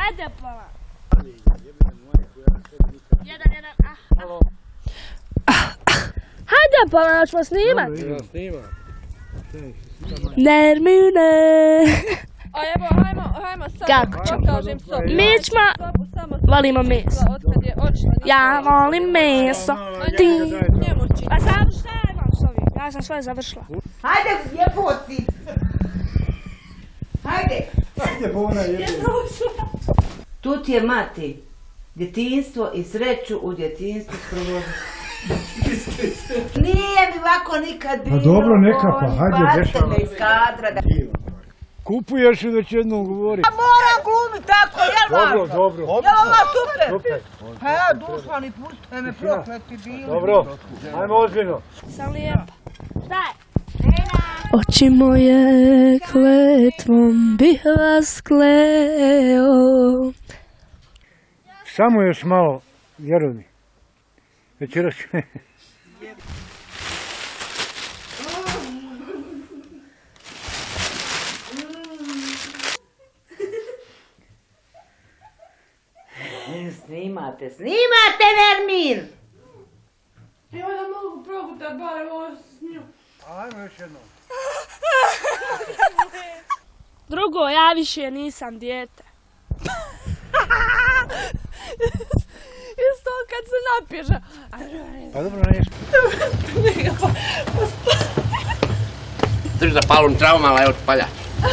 Hajde pola. 1-1, Hajde pola, ćemo snimati. Nermine. Hajmo sad. Kako ćemo? Pokažem sobu. Mi ćemo... Volimo meso. Ja volim meso. Ti... A sad šta ja imam s ovim? Ja sam sve završila. Hajde, ljepoti! Hajde! Hajde, Bona, Tu ti je mati. Djetinjstvo i sreću u djetinjstvu sprovodi. Nije mi ovako nikad bilo. Pa dobro, neka pa, hajde, bacite me iz kadra. Kupuješ i već jednom govori. Ja moram glumit tako, jel važno? Dobro. Jel ovo super? Pa ja, dušmani, pustite me, prokleti bili. Dobro, ajmo ozbiljno. Sam lijepa. Šta je? Oči moje kletvom bih vas kleo. Samo još malo, vjeruj mi. Večeras ću... Snimate, Nermin! Ja da mogu progutat bar ovo s njom. Ajmo još jednom. Drugo, ja više nisam dijete. Isto kad se napježe. Pa dobro, nešto. Drži za palom traumala, evo ti paljač.